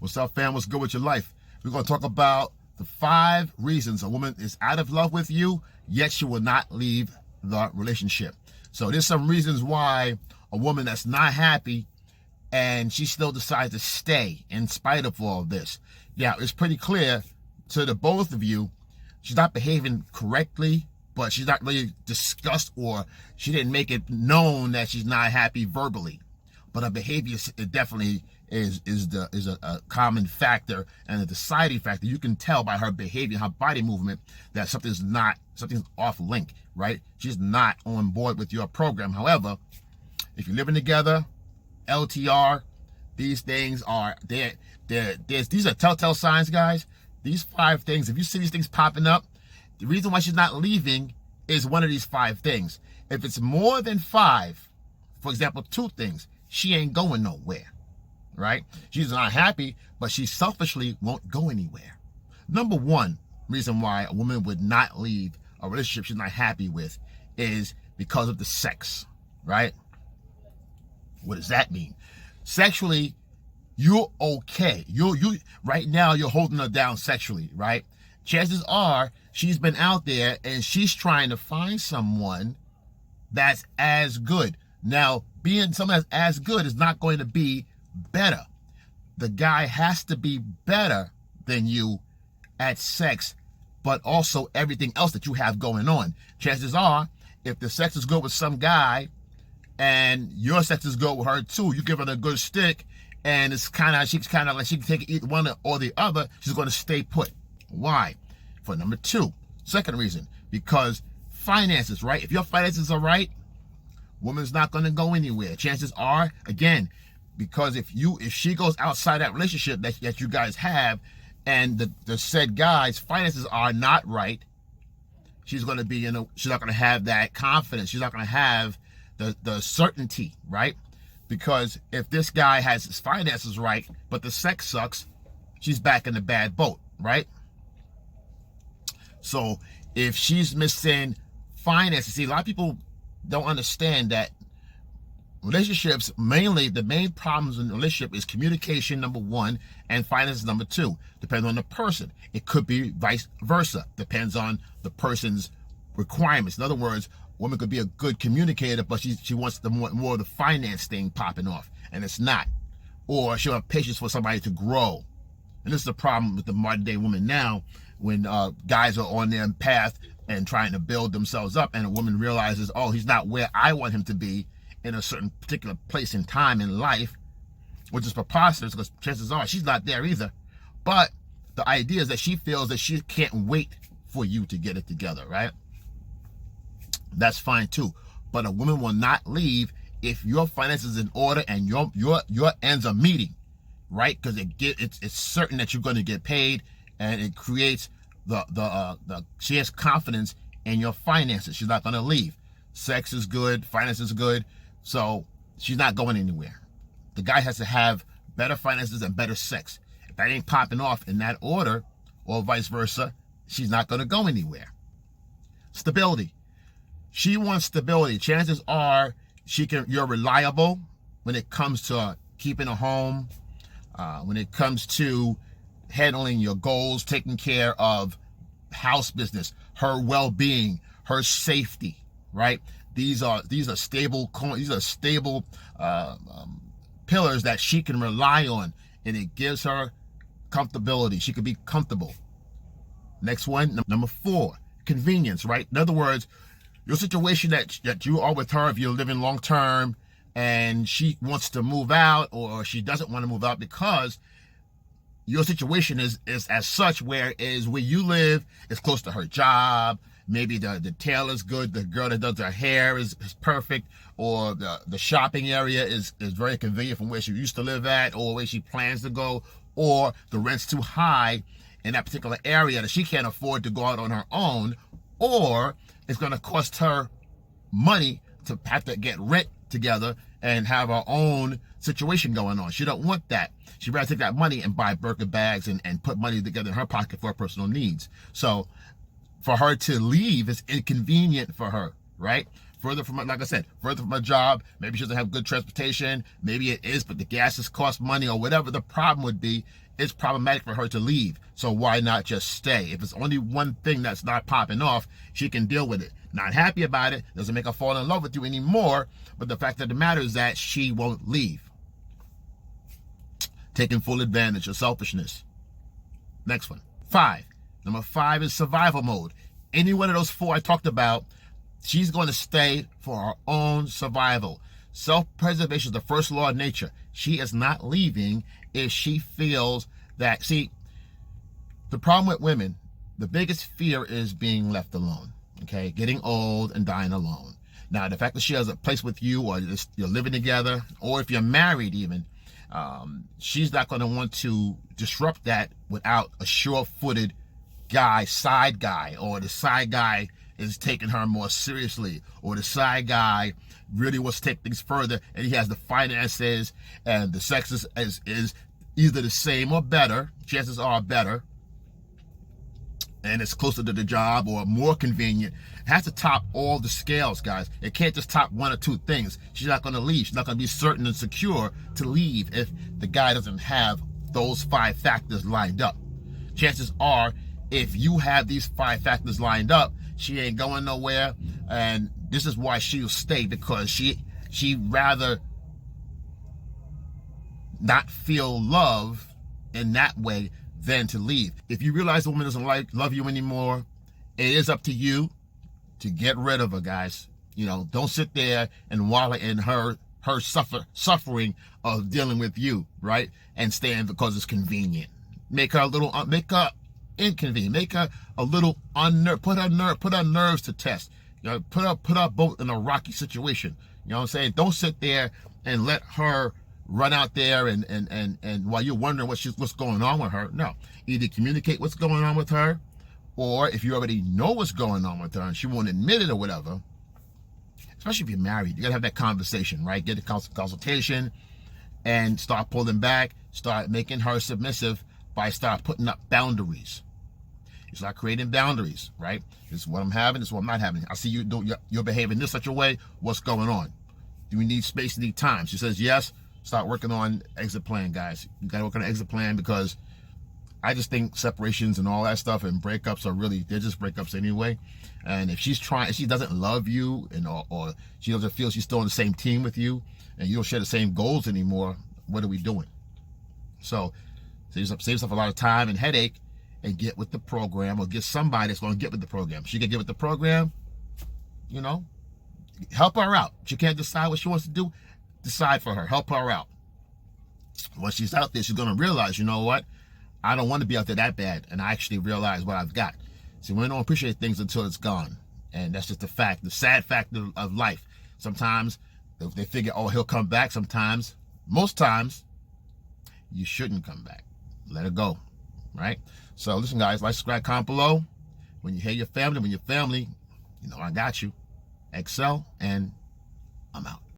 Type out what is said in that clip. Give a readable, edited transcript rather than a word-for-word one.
What's up, fam? What's good with your life? We're going to talk about the 5 reasons a woman is out of love with you, yet she will not leave the relationship. So there's some reasons why a woman that's not happy and she still decides to stay in spite of all of this. Yeah, it's pretty clear to the both of you, she's not behaving correctly, but she's not really discussed, or she didn't make it known that she's not happy verbally. But her behavior, it definitely is a common factor and a deciding factor. You can tell by her behavior, her body movement, that something's off link, right? She's not on board with your program. However, if you're living together, LTR, these things are there. These are telltale signs, guys. These 5 things, if you see these things popping up, the reason why she's not leaving is one of these 5 things. If it's more than 5, for example, 2 things, she ain't going nowhere, right? She's not happy, but she selfishly won't go anywhere. Number 1 reason why a woman would not leave a relationship she's not happy with is because of the sex, right? What does that mean? Sexually, you're okay. You right now, you're holding her down sexually, right? Chances are she's been out there and she's trying to find someone that's as good. Now, being someone that's as good is not going to be better. The guy has to be better than you at sex, but also everything else that you have going on. Chances are, if the sex is good with some guy and your sex is good with her too, you give her a good stick, and she's kind of like she can take either one or the other, she's going to stay put. Why? For number 2, second reason, because finances, right? If your finances are right, woman's not going to go anywhere. Chances are, again, because if she goes outside that relationship that you guys have, and the said guy's finances are not right, she's going to be she's not going to have that confidence. She's not going to have the certainty, right? Because if this guy has his finances right, but the sex sucks, she's back in the bad boat, right? So if she's missing finances, see, a lot of people don't understand that relationships, mainly the main problems in a relationship is communication, number 1, and finances, number 2. Depends on the person. It could be vice versa. Depends on the person's requirements. In other words, a woman could be a good communicator, but she wants more of the finance thing popping off, and it's not. Or she'll have patience for somebody to grow. And this is the problem with the modern day woman now, when guys are on their path and trying to build themselves up, and a woman realizes, oh, he's not where I want him to be in a certain particular place in time in life, which is preposterous because chances are she's not there either. But the idea is that she feels that she can't wait for you to get it together, right? That's fine too. But a woman will not leave if your finances in order and your ends are meeting, right? Because it's certain that you're going to get paid, and it creates she has confidence in your finances. She's not going to leave. Sex is good, finances is good, so she's not going anywhere. The guy has to have better finances and better sex. If that ain't popping off in that order, or vice versa, she's not going to go anywhere. Stability. She wants stability. Chances are you're reliable when it comes to keeping a home, when it comes to handling your goals, taking care of house business, her well-being, her safety, right? These are stable pillars that she can rely on, and it gives her comfortability. She could be comfortable. Next one, number 4, convenience, right? In other words, your situation that you are with her, if you're living long term and she wants to move out, or she doesn't want to move out because your situation is as such, where you live is close to her job. Maybe the tailor's good, the girl that does her hair is perfect, or the shopping area is very convenient from where she used to live at, or where she plans to go, or the rent's too high in that particular area that she can't afford to go out on her own, or it's going to cost her money to have to get rent together and have her own situation going on. She don't want that. She'd rather take that money and buy Birkin bags and put money together in her pocket for her personal needs. So for her to leave is inconvenient for her, right? Further from, like I said, further from her job, maybe she doesn't have good transportation, maybe it is, but the gas has cost money, or whatever the problem would be, it's problematic for her to leave. So why not just stay? If it's only one thing that's not popping off, she can deal with it. Not happy about it, doesn't make her fall in love with you anymore, but the fact of the matter is that she won't leave. Taking full advantage of selfishness. Next one. 5. Number 5 is survival mode. Any one of those 4 I talked about, she's going to stay for her own survival. Self-preservation is the first law of nature. She is not leaving if she feels that, see, the problem with women, the biggest fear is being left alone, okay? Getting old and dying alone. Now, the fact that she has a place with you, or you're living together, or if you're married even, she's not going to want to disrupt that without a sure-footed guy, side guy, or the side guy is taking her more seriously, or the side guy really wants to take things further, and he has the finances, and the sex is either the same or better, chances are better, and it's closer to the job or more convenient. It has to top all the scales, guys. It can't just top 1 or 2 things. She's not going to leave. She's not going to be certain and secure to leave if the guy doesn't have those 5 factors lined up. Chances are, if you have these 5 factors lined up, she ain't going nowhere, and this is why she'll stay, because she'd rather not feel love in that way than to leave. If you realize the woman doesn't love you anymore, it is up to you to get rid of her, guys. You know, don't sit there and wallow in her suffering of dealing with you, right? And staying because it's convenient. Make her a little, make her inconvenient. Make her a little unnerved. Put her nerves to test. You know, put her both in a rocky situation. You know what I'm saying? Don't sit there and let her run out there and while you're wondering what's going on with her. No, either communicate what's going on with her, or if you already know what's going on with her and she won't admit it or whatever, especially if you're married, you gotta have that conversation, right? Get a consultation and start pulling back, start making her submissive by start putting up boundaries. You start creating boundaries, right? This is what I'm having, this is what I'm not having. I see you're behaving this such a way, what's going on? Do we need space, need time? She says yes. Start working on exit plan, guys. You gotta work on an exit plan, because I just think separations and all that stuff and breakups are really, they're just breakups anyway. And if she doesn't love you, and or she doesn't feel she's still on the same team with you, and you don't share the same goals anymore, what are we doing? So save yourself a lot of time and headache, and get with the program, or get somebody that's going to get with the program. She can get with the program, you know, help her out. She can't decide what she wants to do, decide for her, help her out. Once she's out there, she's going to realize, you know what, I don't want to be out there that bad, and I actually realize what I've got. See, women don't appreciate things until it's gone, and that's just the fact, the sad fact of life. Sometimes they figure, oh, he'll come back. Sometimes, most times, you shouldn't come back. Let it go, right? So listen, guys, like, subscribe, comment below. When you hear your family, you know I got you. Excel, and I'm out.